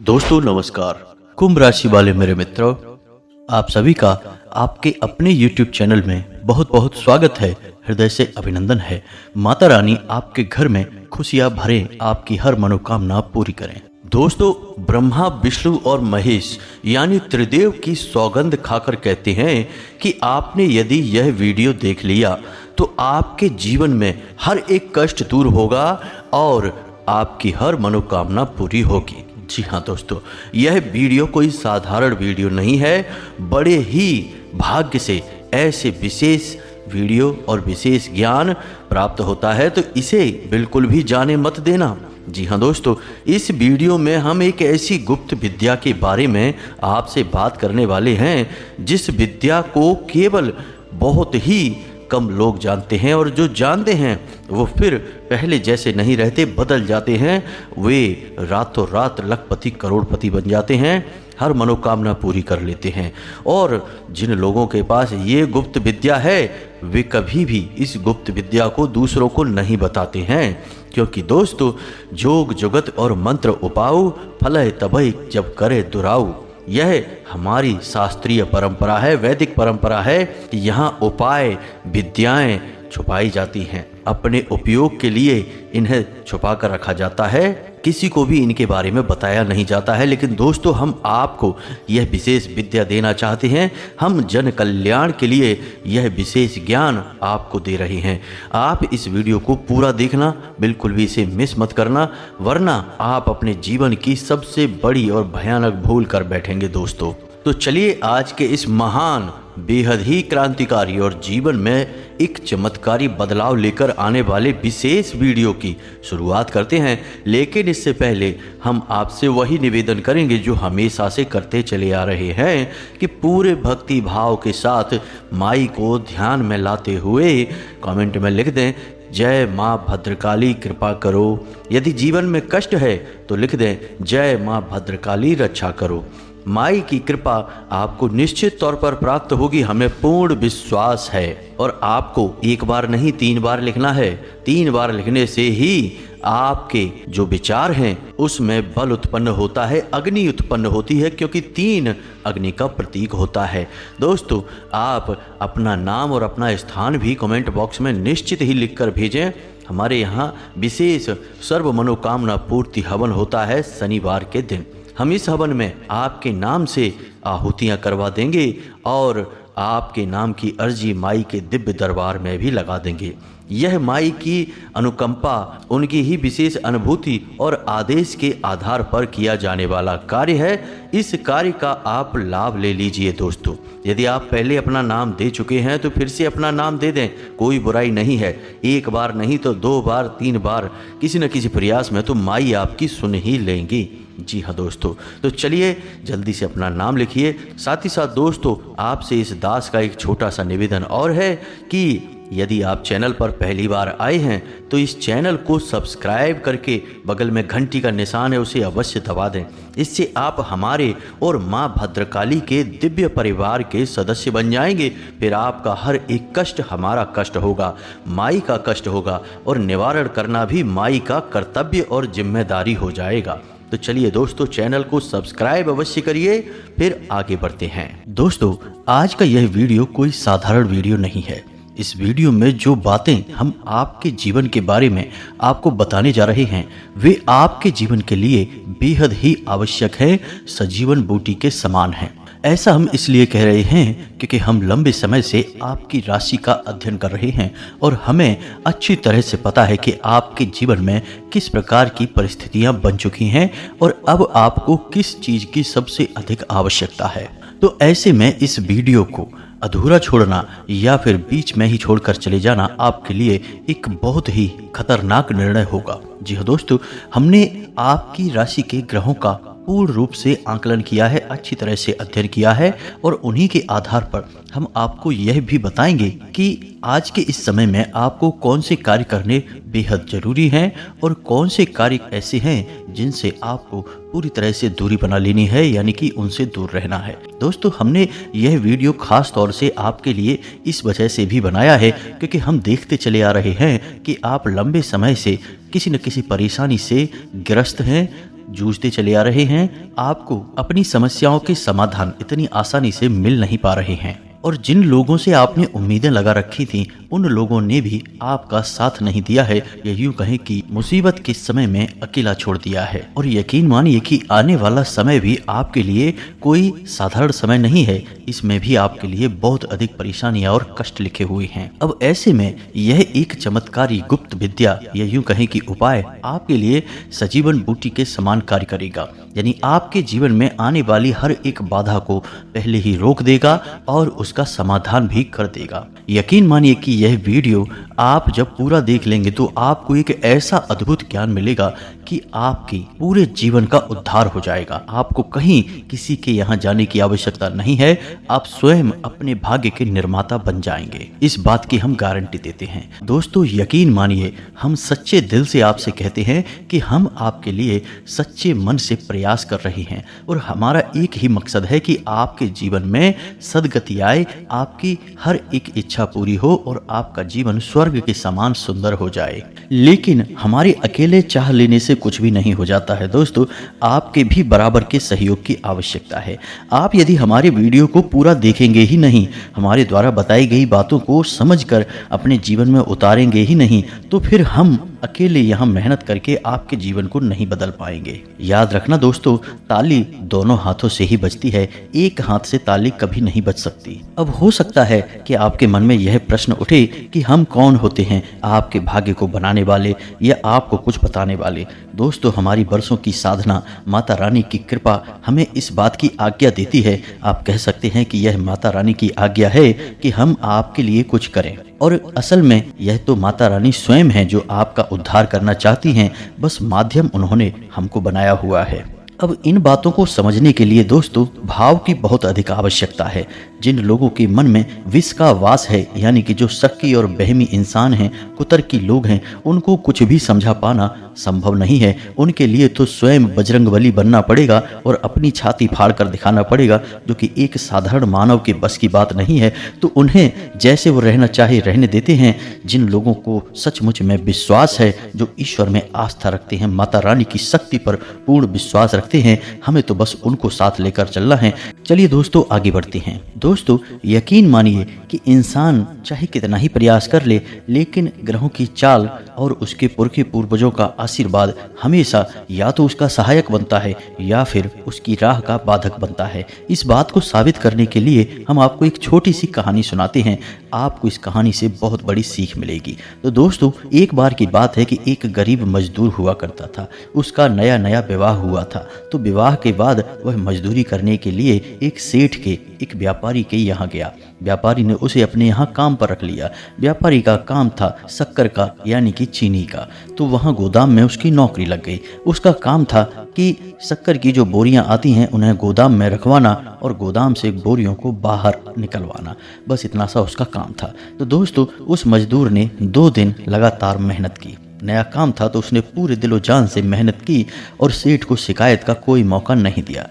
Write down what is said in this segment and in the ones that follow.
दोस्तों नमस्कार। कुंभ राशि वाले मेरे मित्रों, आप सभी का आपके अपने YouTube चैनल में बहुत बहुत स्वागत है। हृदय से अभिनंदन है। माता रानी आपके घर में खुशियां भरें, आपकी हर मनोकामना पूरी करें। दोस्तों, ब्रह्मा विष्णु और महेश यानी त्रिदेव की सौगंध खाकर कहते हैं कि आपने यदि यह वीडियो देख लिया तो आपके जीवन में हर एक कष्ट दूर होगा और आपकी हर मनोकामना पूरी होगी। जी हाँ दोस्तों, यह वीडियो कोई साधारण वीडियो नहीं है। बड़े ही भाग्य से ऐसे विशेष वीडियो और विशेष ज्ञान प्राप्त होता है, तो इसे बिल्कुल भी जाने मत देना। जी हाँ दोस्तों, इस वीडियो में हम एक ऐसी गुप्त विद्या के बारे में आपसे बात करने वाले हैं जिस विद्या को केवल बहुत ही कम लोग जानते हैं, और जो जानते हैं वो फिर पहले जैसे नहीं रहते, बदल जाते हैं। वे रातों रात लखपति करोड़पति बन जाते हैं, हर मनोकामना पूरी कर लेते हैं। और जिन लोगों के पास ये गुप्त विद्या है वे कभी भी इस गुप्त विद्या को दूसरों को नहीं बताते हैं, क्योंकि दोस्तों जोग जुगत और मंत्र उपाऊ फलय तभय जब करे दुराऊ, यह हमारी शास्त्रीय परंपरा है, वैदिक परंपरा है कि यहाँ उपाय विद्याएं छुपाई जाती हैं। अपने उपयोग के लिए इन्हें छुपा कर रखा जाता है, किसी को भी इनके बारे में बताया नहीं जाता है। लेकिन दोस्तों, हम आपको यह विशेष विद्या देना चाहते हैं। हम जन कल्याण के लिए यह विशेष ज्ञान आपको दे रहे हैं। आप इस वीडियो को पूरा देखना, बिल्कुल भी इसे मिस मत करना, वरना आप अपने जीवन की सबसे बड़ी और भयानक भूल कर बैठेंगे दोस्तों। तो चलिए आज के इस महान, बेहद ही क्रांतिकारी और जीवन में एक चमत्कारी बदलाव लेकर आने वाले विशेष वीडियो की शुरुआत करते हैं। लेकिन इससे पहले हम आपसे वही निवेदन करेंगे जो हमेशा से करते चले आ रहे हैं कि पूरे भक्ति भाव के साथ माई को ध्यान में लाते हुए कमेंट में लिख दें, जय माँ भद्रकाली कृपा करो। यदि जीवन में कष्ट है तो लिख दें, जय माँ भद्रकाली रक्षा करो। माई की कृपा आपको निश्चित तौर पर प्राप्त होगी, हमें पूर्ण विश्वास है। और आपको एक बार नहीं 3 बार लिखना है। 3 बार लिखने से ही आपके जो विचार हैं उसमें बल उत्पन्न होता है, अग्नि उत्पन्न होती है, क्योंकि 3 अग्नि का प्रतीक होता है। दोस्तों, आप अपना नाम और अपना स्थान भी कमेंट बॉक्स में निश्चित ही लिखकर भेजें। हमारे यहाँ विशेष सर्व मनोकामना पूर्ति हवन होता है शनिवार के दिन। हम इस हवन में आपके नाम से आहुतियाँ करवा देंगे और आपके नाम की अर्जी माई के दिव्य दरबार में भी लगा देंगे। यह माई की अनुकंपा, उनकी ही विशेष अनुभूति और आदेश के आधार पर किया जाने वाला कार्य है। इस कार्य का आप लाभ ले लीजिए दोस्तों। यदि आप पहले अपना नाम दे चुके हैं तो फिर से अपना नाम दे दें, कोई बुराई नहीं है। 1 बार नहीं तो 2 बार 3 बार किसी न किसी प्रयास में तो माई आपकी सुन ही लेंगी। जी हाँ दोस्तों, तो चलिए जल्दी से अपना नाम लिखिए। साथ ही साथ दोस्तों, आपसे इस दास का एक छोटा सा निवेदन और है कि यदि आप चैनल पर पहली बार आए हैं तो इस चैनल को सब्सक्राइब करके बगल में घंटी का निशान है उसे अवश्य दबा दें। इससे आप हमारे और माँ भद्रकाली के दिव्य परिवार के सदस्य बन जाएंगे। फिर आपका हर एक कष्ट हमारा कष्ट होगा, माई का कष्ट होगा, और निवारण करना भी माई का कर्तव्य और जिम्मेदारी हो जाएगा। तो चलिए दोस्तों, चैनल को सब्सक्राइब अवश्य करिए। फिर आगे बढ़ते हैं। दोस्तों, आज का यह वीडियो कोई साधारण वीडियो नहीं है। इस वीडियो में जो बातें हम आपके जीवन के बारे में आपको बताने जा रहे हैं वे आपके जीवन के लिए बेहद ही आवश्यक है, सजीवन बूटी के समान हैं। ऐसा हम इसलिए कह रहे हैं क्योंकि हम लंबे समय से आपकी राशि का अध्ययन कर रहे हैं और हमें अच्छी तरह से पता है कि आपके जीवन में किस प्रकार की परिस्थितियां बन चुकी हैं और अब आपको किस चीज़ की सबसे अधिक आवश्यकता है। तो ऐसे में इस वीडियो को अधूरा छोड़ना या फिर बीच में ही छोड़कर चले जाना आपके लिए एक बहुत ही खतरनाक निर्णय होगा। जी हाँ दोस्तों, हमने आपकी राशि के ग्रहों का पूर्ण रूप से आकलन किया है, अच्छी तरह से अध्ययन किया है, और उन्हीं के आधार पर हम आपको यह भी बताएंगे कि आज के इस समय में आपको कौन से कार्य करने बेहद जरूरी हैं और कौन से कार्य ऐसे हैं जिनसे आपको पूरी तरह से दूरी बना लेनी है, यानी कि उनसे दूर रहना है। दोस्तों, हमने यह वीडियो खास तौर से आपके लिए इस वजह से भी बनाया है क्योंकि हम देखते चले आ रहे हैं कि आप लंबे समय से किसी न किसी परेशानी से ग्रस्त हैं, जूझते चले आ रहे हैं, आपको अपनी समस्याओं के समाधान इतनी आसानी से मिल नहीं पा रहे हैं और जिन लोगों से आपने उम्मीदें लगा रखी थी उन लोगों ने भी आपका साथ नहीं दिया है, या यूं कहें कि मुसीबत के समय में अकेला छोड़ दिया है। और यकीन मानिए कि आने वाला समय भी आपके लिए कोई साधारण समय नहीं है, इसमें भी आपके लिए बहुत अधिक परेशानियां और कष्ट लिखे हुए हैं। अब ऐसे में यह एक चमत्कारी गुप्त विद्या या यूं कहें कि उपाय आपके लिए सजीवन बूटी के समान कार्य करेगा, यानी आपके जीवन में आने वाली हर एक बाधा को पहले ही रोक देगा और उसका समाधान भी कर देगा। यकीन मानिए कि यह वीडियो आप जब पूरा देख लेंगे तो आपको एक ऐसा अद्भुत ज्ञान मिलेगा कि आपके पूरे जीवन का उद्धार हो जाएगा। आपको कहीं किसी के यहाँ जाने की आवश्यकता नहीं है, आप स्वयं अपने भाग्य के निर्माता बन जाएंगे, इस बात की हम गारंटी देते हैं। दोस्तों यकीन मानिए, हम सच्चे दिल से आपसे कहते हैं कि हम आपके लिए सच्चे मन से प्रयास कर रहे हैं और हमारा एक ही मकसद है कि आपके जीवन में सद्गति आए, आपकी हर एक इच्छा पूरी हो और आपका जीवन स्वर्ग के समान सुंदर हो जाए। लेकिन हमारे अकेले चाह लेने से कुछ भी नहीं हो जाता है दोस्तों, आपके भी बराबर के सहयोग की आवश्यकता है। आप यदि हमारे वीडियो को पूरा देखेंगे ही नहीं, हमारे द्वारा बताई गई बातों को समझकर अपने जीवन में उतारेंगे ही नहीं, तो फिर हम अकेले यहाँ मेहनत करके आपके जीवन को नहीं बदल पाएंगे। याद रखना दोस्तों, ताली दोनों हाथों से ही बजती है, एक हाथ से ताली कभी नहीं बज सकती। अब हो सकता है कि आपके मन में यह प्रश्न उठे कि हम कौन होते हैं आपके भाग्य को बनाने वाले या आपको कुछ बताने वाले। दोस्तों हमारी बरसों की साधना, माता रानी की कृपा हमें इस बात की आज्ञा देती है, आप कह सकते हैं कि यह माता रानी की आज्ञा है कि हम आपके लिए कुछ करें। और असल में यह तो माता रानी स्वयं है जो आपका उद्धार करना चाहती हैं, बस माध्यम उन्होंने हमको बनाया हुआ है। अब इन बातों को समझने के लिए दोस्तों भाव की बहुत अधिक आवश्यकता है। जिन लोगों के मन में विष का वास है, यानी कि जो शक्की और बहमी इंसान हैं, कुतर्की लोग हैं, उनको कुछ भी समझा पाना संभव नहीं है। उनके लिए तो स्वयं बजरंगबली बनना पड़ेगा और अपनी छाती फाड़ कर दिखाना पड़ेगा, जो कि एक साधारण मानव के बस की बात नहीं है। तो उन्हें जैसे वो रहना चाहे रहने देते हैं। जिन लोगों को सचमुच में विश्वास है, जो ईश्वर में आस्था रखते हैं, माता रानी की शक्ति पर पूर्ण विश्वास रखते हैं, हमें तो बस उनको साथ लेकर चलना है। चलिए दोस्तों आगे बढ़ते हैं। दोस्तों यकीन मानिए कि इंसान चाहे कितना ही प्रयास कर ले, लेकिन ग्रहों की चाल और उसके पुरखे पूर्वजों का आशीर्वाद हमेशा या तो उसका सहायक बनता है या फिर उसकी राह का बाधक बनता है। इस बात को साबित करने के लिए हम आपको एक छोटी सी कहानी सुनाते हैं। आपको इस कहानी से बहुत बड़ी सीख मिलेगी। तो दोस्तों एक बार की बात है कि एक गरीब मजदूर हुआ करता था। उसका नया नया विवाह हुआ था। तो विवाह के बाद वह मजदूरी करने के लिए एक सेठ के, एक व्यापारी के यहाँ गया। व्यापारी ने उसे अपने यहाँ काम पर रख लिया। व्यापारी का काम था शक्कर का, यानी कि चीनी का। तो वहाँ गोदाम में उसकी नौकरी लग गई। उसका काम था कि शक्कर की जो बोरियां आती हैं उन्हें गोदाम में रखवाना और गोदाम से बोरियों को बाहर निकलवाना, बस इतना सा उसका काम था। तो दोस्तों उस मजदूर ने 2 दिन लगातार मेहनत की। नया काम था तो उसने पूरे दिलो जान से मेहनत की और सेठ को शिकायत का कोई मौका नहीं दिया।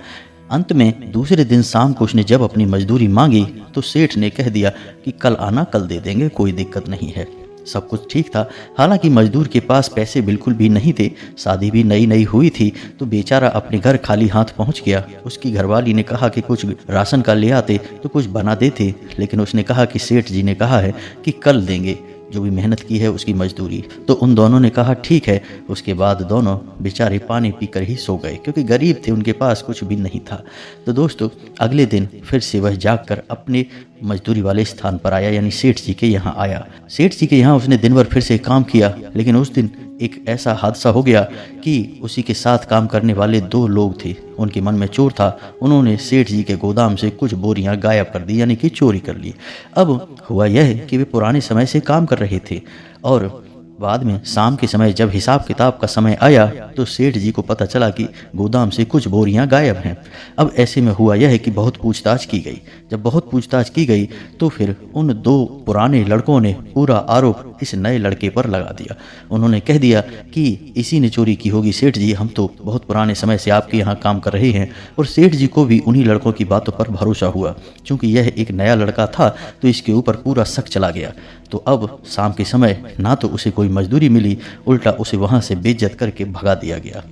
अंत में दूसरे दिन शाम को उसने जब अपनी मजदूरी मांगी तो सेठ ने कह दिया कि कल आना, कल दे देंगे, कोई दिक्कत नहीं है। सब कुछ ठीक था। हालांकि मजदूर के पास पैसे बिल्कुल भी नहीं थे। शादी भी नई नई हुई थी। तो बेचारा अपने घर खाली हाथ पहुंच गया। उसकी घरवाली ने कहा कि कुछ राशन का ले आते तो कुछ बना देते, लेकिन उसने कहा कि सेठ जी ने कहा है कि कल देंगे जो भी मेहनत की है उसकी मजदूरी। तो उन दोनों ने कहा ठीक है। उसके बाद दोनों बेचारे पानी पीकर ही सो गए, क्योंकि गरीब थे, उनके पास कुछ भी नहीं था। तो दोस्तों अगले दिन फिर से वह जागकर अपने मजदूरी वाले स्थान पर आया, यानी सेठ जी के यहाँ आया। सेठ जी के यहाँ उसने दिन भर फिर से काम किया, लेकिन उस दिन एक ऐसा हादसा हो गया कि उसी के साथ काम करने वाले 2 लोग थे। उनके मन में चोर था। उन्होंने सेठ जी के गोदाम से कुछ बोरियां गायब कर दी, यानी कि चोरी कर ली। अब हुआ यह कि वे पुराने समय से काम कर रहे थे और बाद में शाम के समय जब हिसाब किताब का समय आया तो सेठ जी को पता चला कि गोदाम से कुछ बोरियां गायब हैं। अब ऐसे में हुआ यह है कि बहुत पूछताछ की गई। जब बहुत पूछताछ की गई तो फिर उन 2 पुराने लड़कों ने पूरा आरोप इस नए लड़के पर लगा दिया। उन्होंने कह दिया कि इसी ने चोरी की होगी सेठ जी, हम तो बहुत पुराने समय से आपके यहाँ काम कर रहे हैं। और सेठ जी को भी उन्हीं लड़कों की बातों पर भरोसा हुआ। चूँकि यह एक नया लड़का था तो इसके ऊपर पूरा शक चला गया। तो अब शाम के समय ना तो उसे कोई मजदूरी मिली, उल्टा उसे वहाँ से बेइज्जत करके भगा दिया गया।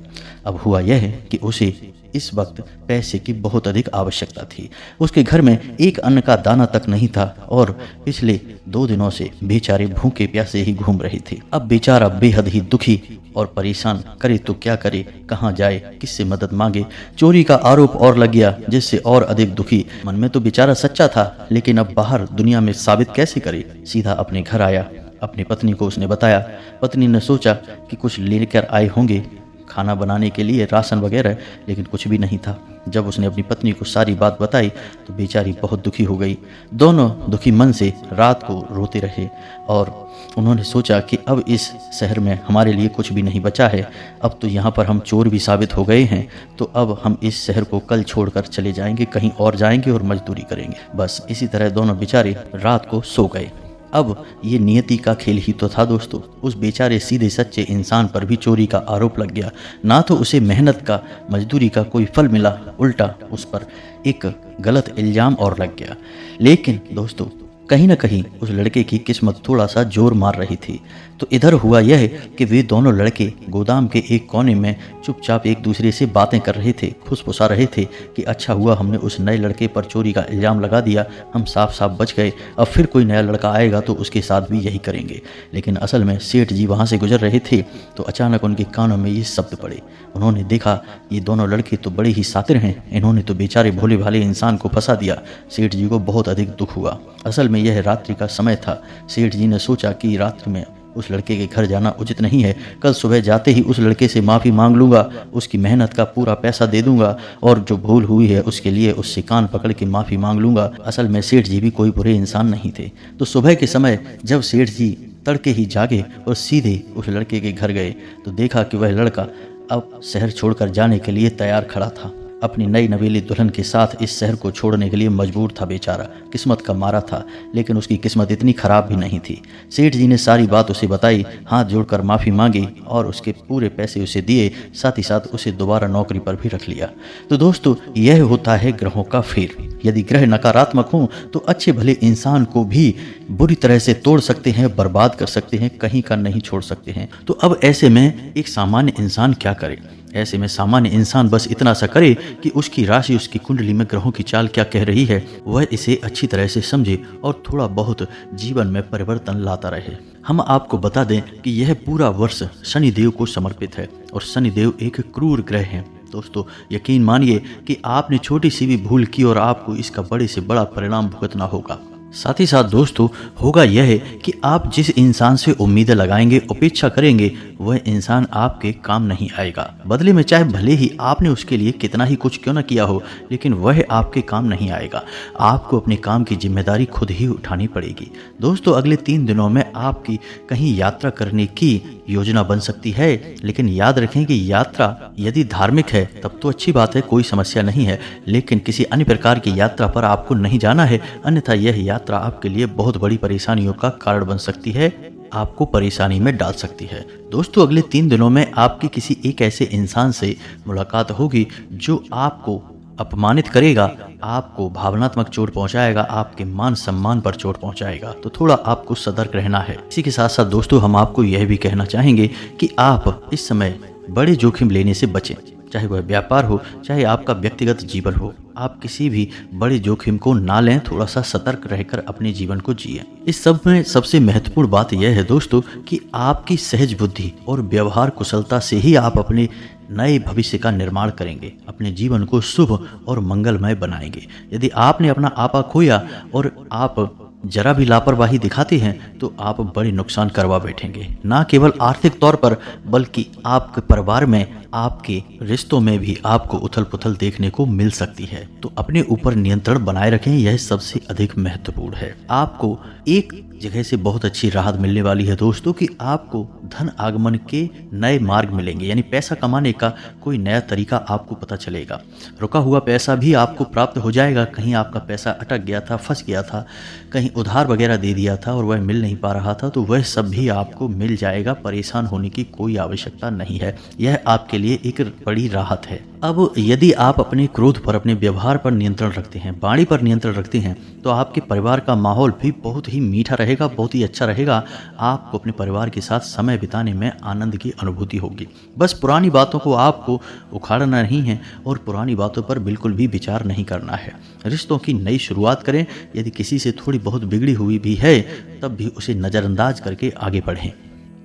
अब हुआ यह है कि उसे इस वक्त पैसे की बहुत अधिक आवश्यकता थी। उसके घर में एक अन्न का दाना तक नहीं था और पिछले 2 दिनों से बेचारे भूखे प्यासे ही घूम रहे थे। अब बेचारा बेहद ही दुखी और परेशान, करे तो क्या करे, कहाँ जाए, किससे मदद मांगे। चोरी का आरोप और लग गया, जिससे और अधिक दुखी। मन में तो बेचारा सच्चा था, लेकिन अब बाहर दुनिया में साबित कैसे करे। सीधा अपने घर आया, अपनी पत्नी को उसने बताया। पत्नी ने सोचा कि कुछ लेकर आए होंगे खाना बनाने के लिए, राशन वगैरह, लेकिन कुछ भी नहीं था। जब उसने अपनी पत्नी को सारी बात बताई तो बेचारी बहुत दुखी हो गई। दोनों दुखी मन से रात को रोते रहे और उन्होंने सोचा कि अब इस शहर में हमारे लिए कुछ भी नहीं बचा है। अब तो यहाँ पर हम चोर भी साबित हो गए हैं, तो अब हम इस शहर को कल छोड़कर चले जाएंगे, कहीं और जाएंगे और मजदूरी करेंगे। बस इसी तरह दोनों बेचारे रात को सो गए। अब ये नियति का खेल ही तो था दोस्तों। उस बेचारे सीधे सच्चे इंसान पर भी चोरी का आरोप लग गया। ना तो उसे मेहनत का, मजदूरी का कोई फल मिला, उल्टा उस पर एक गलत इल्ज़ाम और लग गया। लेकिन दोस्तों, कहीं ना कहीं उस लड़के की किस्मत थोड़ा सा जोर मार रही थी। तो इधर हुआ यह कि वे दोनों लड़के गोदाम के एक कोने में चुपचाप एक दूसरे से बातें कर रहे थे, फुसफुसा रहे थे कि अच्छा हुआ हमने उस नए लड़के पर चोरी का इल्ज़ाम लगा दिया, हम साफ साफ बच गए। अब फिर कोई नया लड़का आएगा तो उसके साथ भी यही करेंगे। लेकिन असल में सेठ जी वहाँ से गुजर रहे थे तो अचानक उनके कानों में ये शब्द पड़े। उन्होंने देखा ये दोनों लड़के तो बड़े ही शातिर हैं, इन्होंने तो बेचारे भोले भाले इंसान को फंसा दिया। सेठ जी को बहुत अधिक दुख हुआ। असल में यह रात्रि का समय था। सेठ जी ने सोचा कि रात्रि में उस लड़के के घर जाना उचित नहीं है। कल सुबह जाते ही उस लड़के से माफ़ी मांग लूँगा, उसकी मेहनत का पूरा पैसा दे दूंगा और जो भूल हुई है उसके लिए उससे कान पकड़ के माफ़ी मांग लूँगा। असल में सेठ जी भी कोई बुरे इंसान नहीं थे। तो सुबह के समय जब सेठ जी तड़के ही जागे और सीधे उस लड़के के घर गए तो देखा कि वह लड़का अब शहर छोड़कर जाने के लिए तैयार खड़ा था। अपनी नई नवेली दुल्हन के साथ इस शहर को छोड़ने के लिए मजबूर था बेचारा। किस्मत का मारा था, लेकिन उसकी किस्मत इतनी खराब भी नहीं थी। सेठ जी ने सारी बात उसे बताई, हाथ जोड़कर माफ़ी मांगी और उसके पूरे पैसे उसे दिए, साथ ही साथ उसे दोबारा नौकरी पर भी रख लिया। तो दोस्तों, यह होता है ग्रहों का फेर। यदि ग्रह नकारात्मक हों तो अच्छे भले इंसान को भी बुरी तरह से तोड़ सकते हैं, बर्बाद कर सकते हैं, कहीं का नहीं छोड़ सकते हैं। तो अब ऐसे में एक सामान्य इंसान क्या करे? ऐसे में सामान्य इंसान बस इतना सा करे कि उसकी राशि, उसकी कुंडली में ग्रहों की चाल क्या कह रही है, वह इसे अच्छी तरह से समझे और थोड़ा बहुत जीवन में परिवर्तन लाता रहे। हम आपको बता दें कि यह पूरा वर्ष शनिदेव को समर्पित है और शनिदेव एक क्रूर ग्रह हैं। दोस्तों, यकीन मानिए कि आपने छोटी सी भी भूल की और आपको इसका बड़े से बड़ा परिणाम भुगतना होगा। साथ ही साथ दोस्तों, होगा यह है कि आप जिस इंसान से उम्मीदें लगाएंगे, अपेक्षा करेंगे, वह इंसान आपके काम नहीं आएगा। बदले में चाहे भले ही आपने उसके लिए कितना ही कुछ क्यों न किया हो, लेकिन वह आपके काम नहीं आएगा। आपको अपने काम की जिम्मेदारी खुद ही उठानी पड़ेगी। दोस्तों, अगले 3 दिनों में आपकी कहीं यात्रा करने की योजना बन सकती है, लेकिन याद रखें कि यात्रा यदि धार्मिक है तब तो अच्छी बात है, कोई समस्या नहीं है। लेकिन किसी अन्य प्रकार की यात्रा पर आपको नहीं जाना है, अन्यथा यह यात्रा आपके लिए बहुत बड़ी परेशानियों का कारण बन सकती है, आपको परेशानी में डाल सकती है। दोस्तों, अगले 3 दिनों में आपकी किसी एक ऐसे इंसान से मुलाकात होगी जो आपको अपमानित करेगा, आपको भावनात्मक चोट पहुंचाएगा, आपके मान सम्मान पर चोट पहुंचाएगा। तो थोड़ा आपको सतर्क रहना है। इसी के साथ साथ दोस्तों, हम आपको यह भी कहना चाहेंगे कि आप इस समय बड़े जोखिम लेने से बचें। चाहे वह व्यापार हो, चाहे आपका व्यक्तिगत जीवन हो, आप किसी भी बड़े जोखिम को ना लें। थोड़ा सा सतर्क रहकर अपने जीवन को जिए। इस सब में सबसे महत्वपूर्ण बात यह है दोस्तों कि आपकी सहज बुद्धि और व्यवहार कुशलता से ही आप अपने नए भविष्य का निर्माण करेंगे, अपने जीवन को शुभ और मंगलमय बनाएंगे। यदि आपने अपना आपा खोया और आप जरा भी लापरवाही दिखाते हैं तो आप बड़े नुकसान करवा बैठेंगे, ना केवल आर्थिक तौर पर बल्कि आपके परिवार में, आपके रिश्तों में भी आपको उथल पुथल देखने को मिल सकती है। तो अपने ऊपर नियंत्रण बनाए रखें, यह सबसे अधिक महत्वपूर्ण है। आपको एक जगह से बहुत अच्छी राहत मिलने वाली है दोस्तों कि आपको धन आगमन के नए मार्ग मिलेंगे, यानी पैसा कमाने का कोई नया तरीका आपको पता चलेगा। रुका हुआ पैसा भी आपको प्राप्त हो जाएगा। कहीं आपका पैसा अटक गया था, फंस गया था, कहीं उधार वगैरह दे दिया था और वह मिल नहीं पा रहा था, तो वह सब भी आपको मिल जाएगा। परेशान होने की कोई आवश्यकता नहीं है, यह आपके लिए एक बड़ी राहत है। अब यदि आप अपने क्रोध पर, अपने व्यवहार पर नियंत्रण रखते हैं, वाणी पर नियंत्रण रखते हैं, तो आपके परिवार का माहौल भी बहुत ही मीठा रहेगा, बहुत ही अच्छा रहेगा। आपको अपने परिवार के साथ समय बिताने में आनंद की अनुभूति होगी। बस पुरानी बातों को आपको उखाड़ना नहीं है और पुरानी बातों पर बिल्कुल भी विचार नहीं करना है। रिश्तों की नई शुरुआत करें। यदि किसी से थोड़ी बहुत बिगड़ी हुई भी है, तब भी उसे नज़रअंदाज करके आगे बढ़ें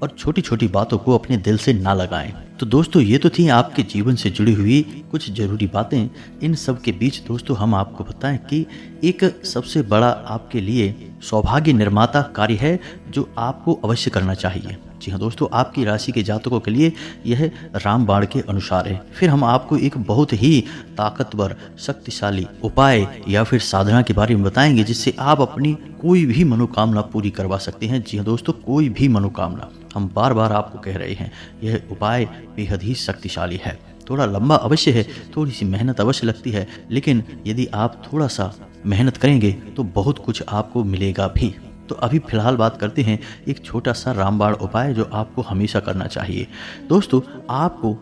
और छोटी छोटी बातों को अपने दिल से ना लगाएं। तो दोस्तों, ये तो थी आपके जीवन से जुड़ी हुई कुछ जरूरी बातें। इन सब के बीच दोस्तों हम आपको बताएं कि एक सबसे बड़ा आपके लिए सौभाग्य निर्माता कार्य है जो आपको अवश्य करना चाहिए। जी हाँ दोस्तों, आपकी राशि के जातकों के लिए यह रामबाण के अनुसार है। फिर हम आपको एक बहुत ही ताकतवर, शक्तिशाली उपाय या फिर साधना के बारे में बताएंगे जिससे आप अपनी कोई भी मनोकामना पूरी करवा सकते हैं। जी हाँ दोस्तों, कोई भी मनोकामना। हम बार बार आपको कह रहे हैं, यह उपाय बेहद ही शक्तिशाली है। थोड़ा लंबा अवश्य है, थोड़ी सी मेहनत अवश्य लगती है, लेकिन यदि आप थोड़ा सा मेहनत करेंगे तो बहुत कुछ आपको मिलेगा भी। तो अभी फिलहाल बात करते हैं एक छोटा सा रामबाण उपाय जो आपको हमेशा करना चाहिए। दोस्तों, आपको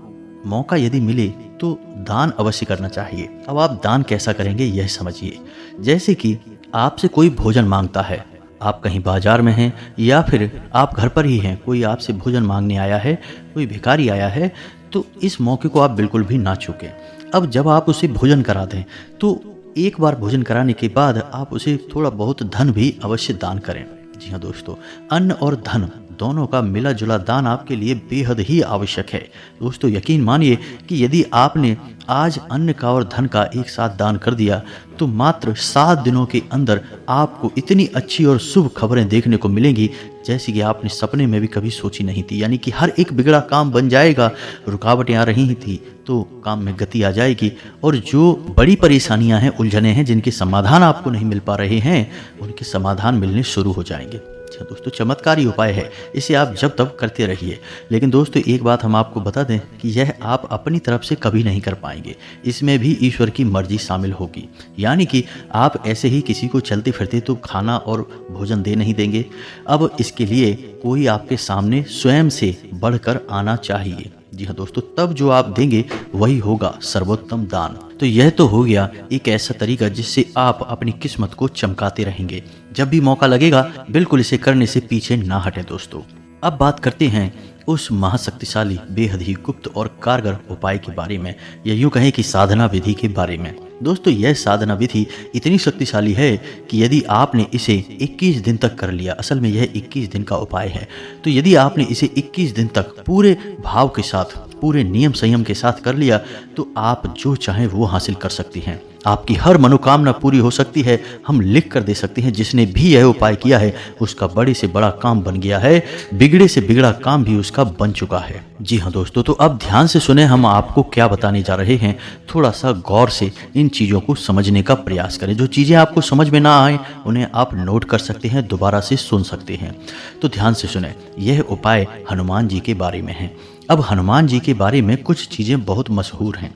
मौका यदि मिले तो दान अवश्य करना चाहिए। अब आप दान कैसा करेंगे यह समझिए। जैसे कि आपसे कोई भोजन मांगता है, आप कहीं बाजार में हैं या फिर आप घर पर ही हैं, कोई आपसे भोजन मांगने आया है, कोई भिखारी आया है, तो इस मौके को आप बिल्कुल भी ना चूकें। अब जब आप उसे भोजन करा दें तो एक बार भोजन कराने के बाद आप उसे थोड़ा बहुत धन भी अवश्य दान करें। जी हाँ दोस्तों, अन्न और धन दोनों का मिला जुला दान आपके लिए बेहद ही आवश्यक है। दोस्तों, यकीन मानिए कि यदि आपने आज अन्न का और धन का एक साथ दान कर दिया तो मात्र 7 दिनों के अंदर आपको इतनी अच्छी और शुभ खबरें देखने को मिलेंगी जैसी कि आपने सपने में भी कभी सोची नहीं थी। यानी कि हर एक बिगड़ा काम बन जाएगा। रुकावटें आ रही थी तो काम में गति आ जाएगी और जो बड़ी परेशानियां हैं, उलझने हैं, जिनके समाधान आपको नहीं मिल पा रहे हैं, उनके समाधान मिलने शुरू हो जाएंगे। अच्छा दोस्तों, चमत्कारी उपाय है, इसे आप जब तब करते रहिए। लेकिन दोस्तों, एक बात हम आपको बता दें कि यह आप अपनी तरफ से कभी नहीं कर पाएंगे। इसमें भी ईश्वर की मर्जी शामिल होगी। यानी कि आप ऐसे ही किसी को चलते फिरते तो खाना और भोजन दे नहीं देंगे। अब इसके लिए कोई आपके सामने स्वयं से बढ़कर आना चाहिए। जी हाँ दोस्तों, तब जो आप देंगे वही होगा सर्वोत्तम दान। तो यह तो हो गया एक ऐसा तरीका जिससे आप अपनी किस्मत को चमकाते रहेंगे। जब भी मौका लगेगा बिल्कुल इसे करने से पीछे ना हटें। दोस्तों, अब बात करते हैं उस महाशक्तिशाली, बेहद ही गुप्त और कारगर उपाय के बारे में, या यूं कहें कि साधना विधि के बारे में। दोस्तों, यह साधना विधि इतनी शक्तिशाली है कि यदि आपने इसे 21 दिन तक कर लिया, असल में यह 21 दिन का उपाय है, तो यदि आपने इसे 21 दिन तक पूरे भाव के साथ, पूरे नियम संयम के साथ कर लिया तो आप जो चाहें वो हासिल कर सकती हैं। आपकी हर मनोकामना पूरी हो सकती है। हम लिख कर दे सकते हैं जिसने भी यह उपाय किया है उसका बड़े से बड़ा काम बन गया है, बिगड़े से बिगड़ा काम भी उसका बन चुका है। जी हाँ दोस्तों, तो अब ध्यान से सुने, हम आपको क्या बताने जा रहे हैं। थोड़ा सा गौर से इन चीज़ों को समझने का प्रयास करें। जो चीज़ें आपको समझ में ना आए उन्हें आप नोट कर सकते हैं, दोबारा से सुन सकते हैं। तो ध्यान से सुने, यह उपाय हनुमान जी के बारे में है। अब हनुमान जी के बारे में कुछ चीज़ें बहुत मशहूर हैं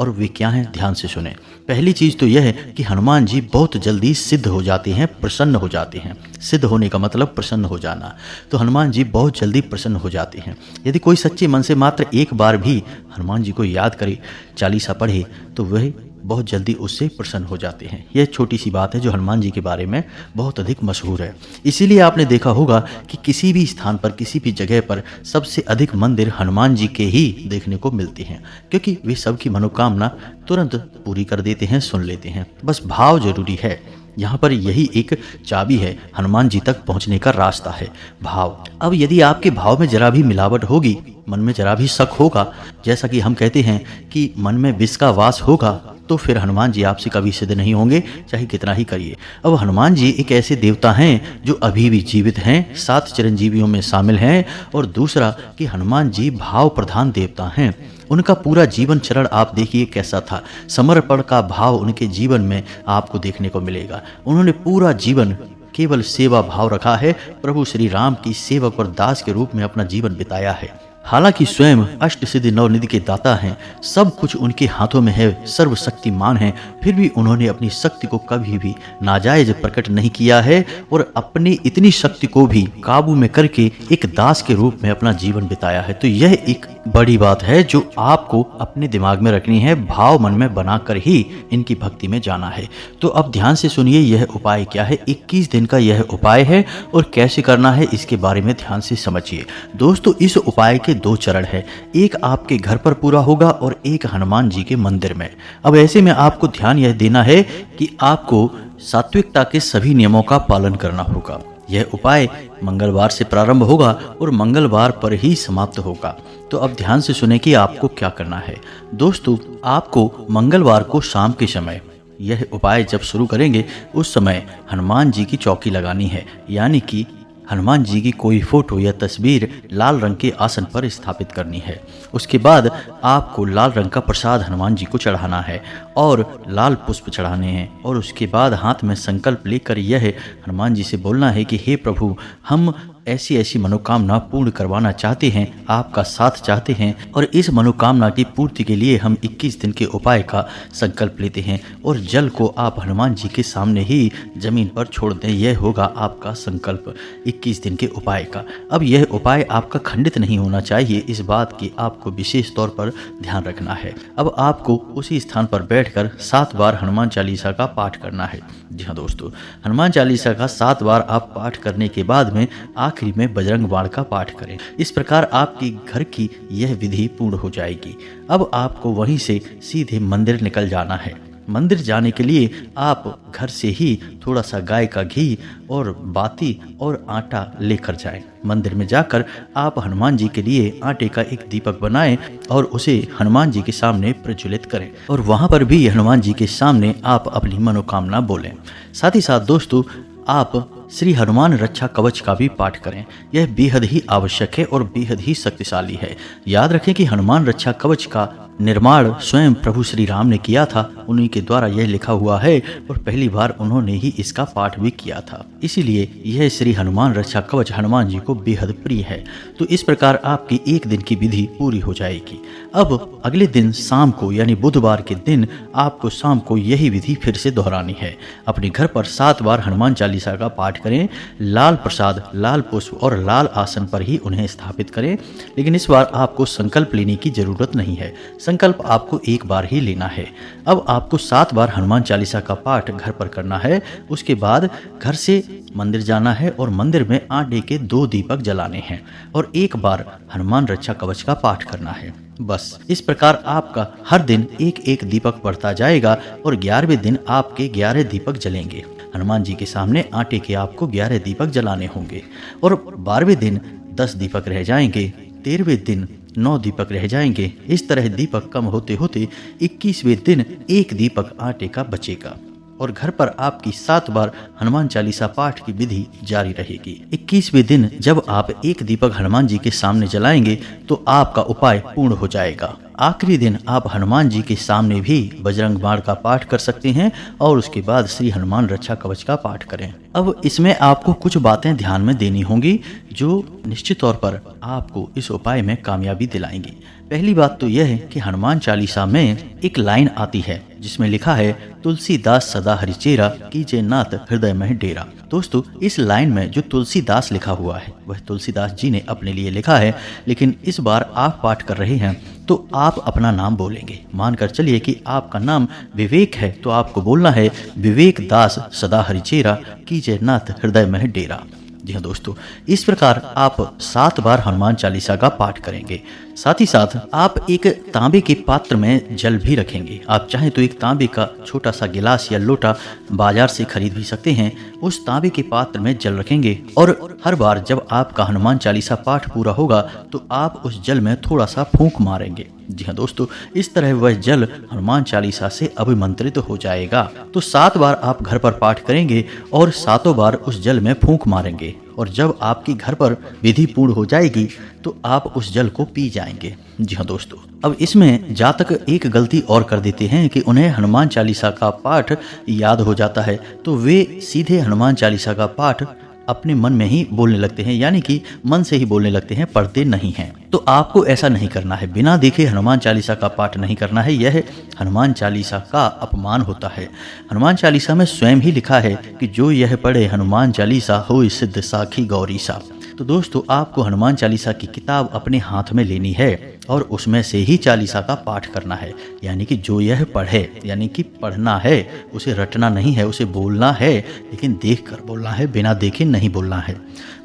और वे क्या हैं, ध्यान से सुने। पहली चीज़ तो यह है कि हनुमान जी बहुत जल्दी सिद्ध हो जाते हैं, प्रसन्न हो जाते हैं। सिद्ध होने का मतलब प्रसन्न हो जाना। तो हनुमान जी बहुत जल्दी प्रसन्न हो जाते हैं। यदि कोई सच्चे मन से मात्र एक बार भी हनुमान जी को याद करे, चालीसा पढ़े, तो वह बहुत जल्दी उससे प्रसन्न हो जाते हैं। यह छोटी सी बात है जो हनुमान जी के बारे में बहुत अधिक मशहूर है। इसीलिए आपने देखा होगा कि किसी भी स्थान पर, किसी भी जगह पर सबसे अधिक मंदिर हनुमान जी के ही देखने को मिलते हैं, क्योंकि वे सबकी मनोकामना तुरंत पूरी कर देते हैं, सुन लेते हैं। बस भाव जरूरी है। यहाँ पर यही एक चाबी है, हनुमान जी तक पहुँचने का रास्ता है, भाव। अब यदि आपके भाव में जरा भी मिलावट होगी, मन में जरा भी शक होगा, जैसा कि हम कहते हैं कि मन में विष का वास होगा, तो फिर हनुमान जी आपसे कभी सिद्ध नहीं होंगे, चाहे कितना ही करिए। अब हनुमान जी एक ऐसे देवता हैं जो अभी भी जीवित हैं, 7 चिरंजीवियों में शामिल हैं। और दूसरा कि हनुमान जी भाव प्रधान देवता हैं। उनका पूरा जीवन चरण आप देखिए कैसा था। समर्पण का भाव उनके जीवन में आपको देखने को मिलेगा। उन्होंने पूरा जीवन केवल सेवा भाव रखा है, प्रभु श्री राम की सेवक और दास के रूप में अपना जीवन बिताया है। हालांकि स्वयं अष्ट सिद्धि नवनिधि के दाता हैं, सब कुछ उनके हाथों में है, सर्वशक्तिमान हैं, फिर भी उन्होंने अपनी शक्ति को कभी भी नाजायज प्रकट नहीं किया है और अपनी इतनी शक्ति को भी काबू में करके एक दास के रूप में अपना जीवन बिताया है। तो यह एक बड़ी बात है जो आपको अपने दिमाग में रखनी है, भाव मन में बनाकर ही इनकी भक्ति में जाना है। तो अब ध्यान से सुनिए यह उपाय क्या है, 21 दिन का यह उपाय है और कैसे करना है इसके बारे में ध्यान से समझिए। दोस्तों इस उपाय के 2 चरण है, एक आपके घर पर पूरा होगा और एक हनुमान जी के मंदिर में। अब ऐसे में आपको ध्यान यह देना है कि आपको सात्विकता के सभी नियमों का पालन करना होगा। यह उपाय मंगलवार से प्रारंभ होगा और मंगलवार पर ही समाप्त होगा। तो अब ध्यान से सुने कि आपको क्या करना है। दोस्तों आपको मंगलवार को शाम के समय यह उपाय जब शुरू करेंगे उस समय हनुमान जी की चौकी लगानी है, यानी कि हनुमान जी की कोई फोटो या तस्वीर लाल रंग के आसन पर स्थापित करनी है। उसके बाद आपको लाल रंग का प्रसाद हनुमान जी को चढ़ाना है और लाल पुष्प चढ़ाने हैं और उसके बाद हाथ में संकल्प लेकर यह हनुमान जी से बोलना है कि हे प्रभु, हम ऐसी ऐसी मनोकामना पूर्ण करवाना चाहते हैं, आपका साथ चाहते हैं और इस मनोकामना की पूर्ति के लिए हम 21 दिन के उपाय का संकल्प लेते हैं और जल को आप हनुमान जी के सामने ही जमीन पर छोड़ दें। यह होगा आपका संकल्प 21 दिन के उपाय का। अब यह उपाय आपका खंडित नहीं होना चाहिए, इस बात की आपको विशेष तौर पर ध्यान रखना है। अब आपको उसी स्थान पर बैठकर 7 बार हनुमान चालीसा का पाठ करना है। जी हाँ दोस्तों, हनुमान चालीसा का 7 बार आप पाठ करने के बाद में आखिरी में बजरंग बाण का पाठ करें। इस प्रकार आपकी घर की यह विधि पूर्ण हो जाएगी। अब आपको वहीं से सीधे मंदिर निकल जाना है। मंदिर जाने के लिए आप घर से ही थोड़ा सा गाय का घी और बाती और आटा लेकर जाएं। मंदिर में जाकर आप हनुमान जी के लिए आटे का एक दीपक बनाएं और उसे हनुमान जी के सामने प्रज्वलित करें और वहां पर भी हनुमान जी के सामने आप अपनी मनोकामना बोलें। साथ ही साथ दोस्तों आप श्री हनुमान रक्षा कवच का भी पाठ करें। यह बेहद ही आवश्यक है और बेहद ही शक्तिशाली है। याद रखें कि हनुमान रक्षा कवच का निर्माण स्वयं प्रभु श्री राम ने किया था, उन्हीं के द्वारा यह लिखा हुआ है और पहली बार उन्होंने ही इसका पाठ भी किया था। इसीलिए यह श्री हनुमान रक्षा कवच हनुमान जी को बेहद प्रिय है। तो इस प्रकार आपकी 1 दिन की विधि पूरी हो जाएगी। अब अगले दिन शाम को यानी बुधवार के दिन आपको शाम को यही विधि फिर से दोहरानी है। अपने घर पर 7 बार हनुमान चालीसा का पाठ करें, लाल प्रसाद, लाल पुष्प और लाल आसन पर ही उन्हें स्थापित करें। लेकिन इस बार आपको संकल्प लेने की जरूरत नहीं है, संकल्प आपको एक बार ही लेना है। अब आपको 7 बार हनुमान चालीसा का पाठ घर पर करना है। उसके बाद घर से मंदिर जाना है और मंदिर में आटे के 2 दीपक जलाने हैं और 1 बार हनुमान रक्षा कवच का पाठ करना है। बस इस प्रकार आपका हर दिन 1-1 दीपक बढ़ता जाएगा और 11वें दिन आपके 11 दीपक जलेंगे। हनुमान जी के सामने आटे के आपको 11 दीपक जलाने होंगे और 12वें दिन 10 दीपक रह जाएंगे, 13वें दिन 9 दीपक रह जाएंगे। इस तरह दीपक कम होते होते 21वें दिन 1 दीपक आटे का बचेगा और घर पर आपकी 7 बार हनुमान चालीसा पाठ की विधि जारी रहेगी। 21वें दिन जब आप 1 दीपक हनुमान जी के सामने जलाएंगे तो आपका उपाय पूर्ण हो जाएगा। आखिरी दिन आप हनुमान जी के सामने भी बजरंग बाण का पाठ कर सकते हैं और उसके बाद श्री हनुमान रक्षा कवच का पाठ करें। अब इसमें आपको कुछ बातें ध्यान में देनी होंगी जो निश्चित तौर पर आपको इस उपाय में कामयाबी दिलाएंगी। पहली बात तो यह है कि हनुमान चालीसा में एक लाइन आती है जिसमें लिखा है, तुलसीदास सदा हरिचेरा कीजे नाथ हृदय में डेरा। दोस्तों इस लाइन में जो तुलसीदास लिखा हुआ है वह तुलसीदास जी ने अपने लिए लिखा है, लेकिन इस बार आप पाठ कर रहे हैं तो आप अपना नाम बोलेंगे। मानकर चलिए कि आपका नाम विवेक है तो आपको बोलना है, विवेक दास सदा हरिचेरा कीजे नाथ हृदय में डेरा। जी हाँ दोस्तों, इस प्रकार आप 7 बार हनुमान चालीसा का पाठ करेंगे। साथ ही साथ आप एक तांबे के पात्र में जल भी रखेंगे। आप चाहें तो एक तांबे का छोटा सा गिलास या लोटा बाजार से खरीद भी सकते हैं। उस तांबे के पात्र में जल रखेंगे और हर बार जब आपका हनुमान चालीसा पाठ पूरा होगा तो आप उस जल में थोड़ा सा फूंक मारेंगे। जी हाँ दोस्तों, इस तरह वह जल हनुमान चालीसा से अभिमंत्रित हो जाएगा। तो 7 बार आप घर पर पाठ करेंगे और 7 बार उस जल में फूंक मारेंगे और जब आपकी घर पर विधि पूर्ण हो जाएगी तो आप उस जल को पी जाएंगे। जी हाँ दोस्तों, अब इसमें जातक एक गलती और कर देते हैं कि उन्हें हनुमान चालीसा का पाठ याद हो जाता है तो वे सीधे हनुमान चालीसा का पाठ अपने मन में ही बोलने लगते हैं, यानी कि मन से ही बोलने लगते हैं, पढ़ते नहीं हैं। तो आपको ऐसा नहीं करना है। बिना देखे हनुमान चालीसा का पाठ नहीं करना है, यह हनुमान चालीसा का अपमान होता है। हनुमान चालीसा में स्वयं ही लिखा है कि जो यह पढ़े हनुमान चालीसा हो सिद्ध साखी गौरीसा। तो दोस्तों आपको हनुमान चालीसा की किताब अपने हाथ में लेनी है और उसमें से ही चालीसा का पाठ करना है। यानी कि जो यह पढ़े, यानी कि पढ़ना है, उसे रटना नहीं है, उसे बोलना है, लेकिन देख कर बोलना है, बिना देखे नहीं बोलना है।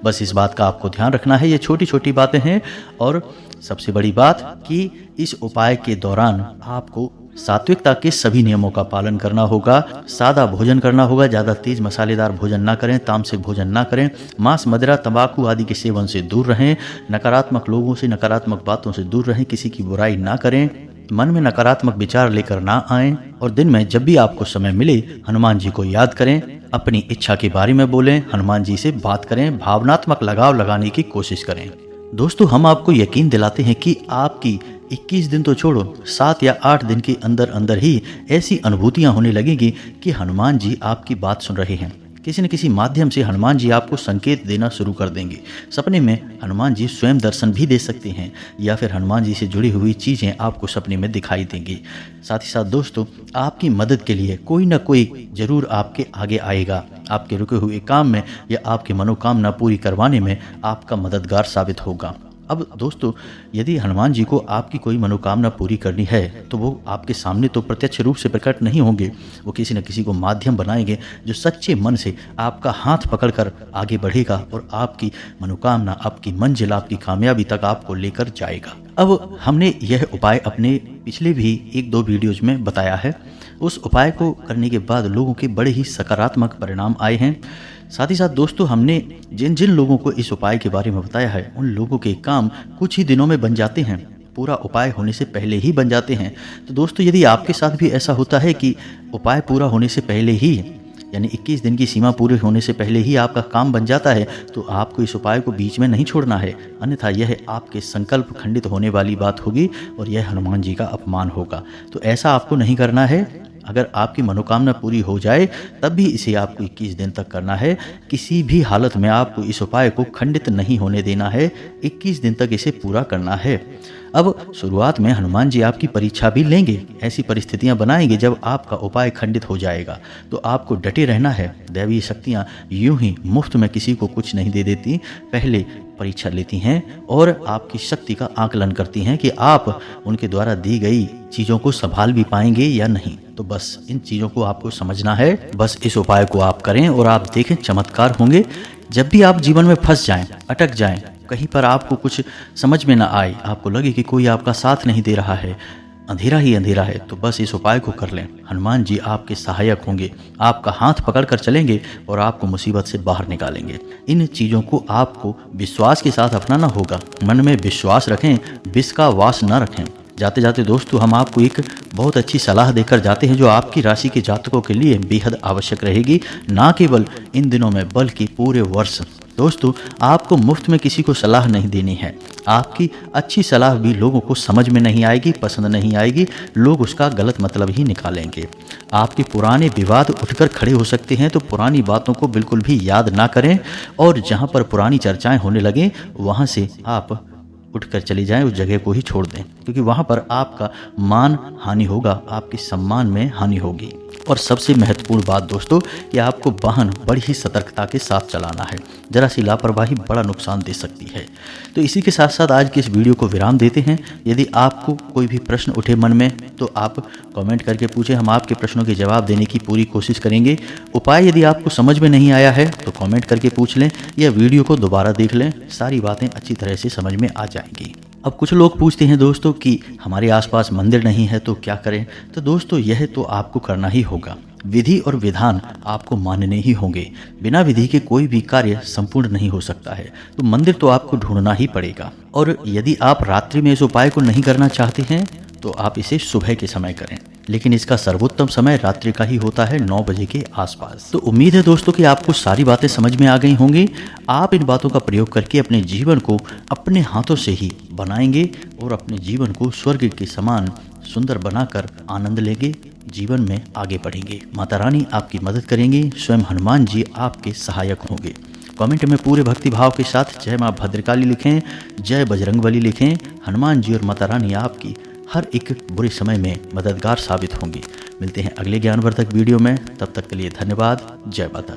बस इस बात का आपको ध्यान रखना है। ये छोटी छोटी बातें हैं। और सबसे बड़ी बात कि इस उपाय के दौरान आपको सात्विकता के सभी नियमों का पालन करना होगा। सादा भोजन करना होगा, ज़्यादा तेज मसालेदार भोजन ना करें, तामसिक भोजन ना करें, मांस, मदिरा, तंबाकू आदि के सेवन से दूर रहें, नकारात्मक लोगों से, नकारात्मक बातों से दूर रहें, किसी की बुराई ना करें, मन में नकारात्मक विचार लेकर ना आएं और दिन में जब भी आपको समय मिले हनुमान जी को याद करें, अपनी इच्छा के बारे में बोलें, हनुमान जी से बात करें, भावनात्मक लगाव लगाने की कोशिश करें। दोस्तों हम आपको यकीन दिलाते हैं कि आपकी 21 दिन तो छोड़ो, 7 या 8 दिन के अंदर अंदर ही ऐसी अनुभूतियां होने लगेंगी कि हनुमान जी आपकी बात सुन रहे हैं। किसी न किसी माध्यम से हनुमान जी आपको संकेत देना शुरू कर देंगे। सपने में हनुमान जी स्वयं दर्शन भी दे सकते हैं या फिर हनुमान जी से जुड़ी हुई चीज़ें आपको सपने में दिखाई देंगी। साथ ही साथ दोस्तों आपकी मदद के लिए कोई ना कोई जरूर आपके आगे आएगा, आपके रुके हुए काम में या आपकी मनोकामना पूरी करवाने में आपका मददगार साबित होगा। अब दोस्तों यदि हनुमान जी को आपकी कोई मनोकामना पूरी करनी है तो वो आपके सामने तो प्रत्यक्ष रूप से प्रकट नहीं होंगे, वो किसी न किसी को माध्यम बनाएंगे जो सच्चे मन से आपका हाथ पकड़कर आगे बढ़ेगा और आपकी मनोकामना, आपकी मंजिल, आपकी कामयाबी तक आपको लेकर जाएगा। अब हमने यह उपाय अपने पिछले भी 1-2 वीडियोज में बताया है। उस उपाय को करने के बाद लोगों के बड़े ही सकारात्मक परिणाम आए हैं। साथ ही साथ दोस्तों हमने जिन जिन लोगों को इस उपाय के बारे में बताया है उन लोगों के काम कुछ ही दिनों में बन जाते हैं, पूरा उपाय होने से पहले ही बन जाते हैं। तो दोस्तों यदि आपके साथ भी ऐसा होता है कि उपाय पूरा होने से पहले ही, यानी 21 दिन की सीमा पूरे होने से पहले ही आपका काम बन जाता है, तो आपको इस उपाय को बीच में नहीं छोड़ना है, अन्यथा यह आपके संकल्प खंडित होने वाली बात होगी और यह हनुमान जी का अपमान होगा। तो ऐसा आपको नहीं करना है। अगर आपकी मनोकामना पूरी हो जाए तब भी इसे आपको 21 दिन तक करना है। किसी भी हालत में आपको इस उपाय को खंडित नहीं होने देना है, 21 दिन तक इसे पूरा करना है। अब शुरुआत में हनुमान जी आपकी परीक्षा भी लेंगे, ऐसी परिस्थितियां बनाएंगे जब आपका उपाय खंडित हो जाएगा, तो आपको डटे रहना है। दैवीय शक्तियां यूं ही मुफ्त में किसी को कुछ नहीं दे देती, पहले परीक्षा लेती हैं और आपकी शक्ति का आकलन करती हैं कि आप उनके द्वारा दी गई चीज़ों को संभाल भी पाएंगे या नहीं। तो बस इन चीज़ों को आपको समझना है। बस इस उपाय को आप करें और आप देखें चमत्कार होंगे। जब भी आप जीवन में फंस जाएं, अटक जाएं, कहीं पर आपको कुछ समझ में ना आए, आपको लगे कि कोई आपका साथ नहीं दे रहा है, अंधेरा ही अंधेरा है, तो बस इस उपाय को कर लें। हनुमान जी आपके सहायक होंगे, आपका हाथ पकड़कर चलेंगे और आपको मुसीबत से बाहर निकालेंगे। इन चीज़ों को आपको विश्वास के साथ अपनाना होगा। मन में विश्वास रखें, विष का वास न रखें। जाते जाते दोस्तों हम आपको एक बहुत अच्छी सलाह देकर जाते हैं जो आपकी राशि के जातकों के लिए बेहद आवश्यक रहेगी, ना केवल इन दिनों में बल्कि पूरे वर्ष। दोस्तों आपको मुफ्त में किसी को सलाह नहीं देनी है। आपकी अच्छी सलाह भी लोगों को समझ में नहीं आएगी, पसंद नहीं आएगी, लोग उसका गलत मतलब ही निकालेंगे। आपके पुराने विवाद उठकर खड़े हो सकते हैं, तो पुरानी बातों को बिल्कुल भी याद ना करें और जहां पर पुरानी चर्चाएं होने लगें वहां से आप उठकर चले जाएं, उस जगह को ही छोड़ दें, क्योंकि वहां पर आपका मान हानि होगा, आपके सम्मान में हानि होगी। और सबसे महत्वपूर्ण बात दोस्तों कि आपको वाहन बड़ी ही सतर्कता के साथ चलाना है। जरा सी लापरवाही बड़ा नुकसान दे सकती है। तो इसी के साथ साथ आज की इस वीडियो को विराम देते हैं। यदि आपको कोई भी प्रश्न उठे मन में तो आप कमेंट करके पूछें, हम आपके प्रश्नों के जवाब देने की पूरी कोशिश करेंगे। उपाय यदि आपको समझ में नहीं आया है तो कमेंट करके पूछ लें या वीडियो को दोबारा देख लें, सारी बातें अच्छी तरह से समझ में आ जाएंगी। अब कुछ लोग पूछते हैं दोस्तों कि हमारे आसपास मंदिर नहीं है तो क्या करें। तो दोस्तों यह तो आपको करना ही होगा। विधि और विधान आपको मानने ही होंगे। बिना विधि के कोई भी कार्य संपूर्ण नहीं हो सकता है, तो मंदिर तो आपको ढूंढना ही पड़ेगा। और यदि आप रात्रि में इस उपाय को नहीं करना चाहते हैं तो आप इसे सुबह के समय करें, लेकिन इसका सर्वोत्तम समय रात्रि का ही होता है, 9 बजे के आसपास। तो उम्मीद है दोस्तों कि आपको सारी बातें समझ में आ गई होंगी। आप इन बातों का प्रयोग करके अपने जीवन को अपने हाथों से ही बनाएंगे और अपने जीवन को स्वर्ग के समान सुंदर बनाकर आनंद लेंगे, जीवन में आगे बढ़ेंगे। माता रानी आपकी मदद करेंगी, स्वयं हनुमान जी आपके सहायक होंगे। कमेंट में पूरे भक्ति भाव के साथ जय माँ भद्रकाली लिखें, जय बजरंगबली लिखें। हनुमान जी और माता रानी आपकी हर एक बुरे समय में मददगार साबित होंगी। मिलते हैं अगले ज्ञानवर्धक वीडियो में, तब तक के लिए धन्यवाद। जय माता।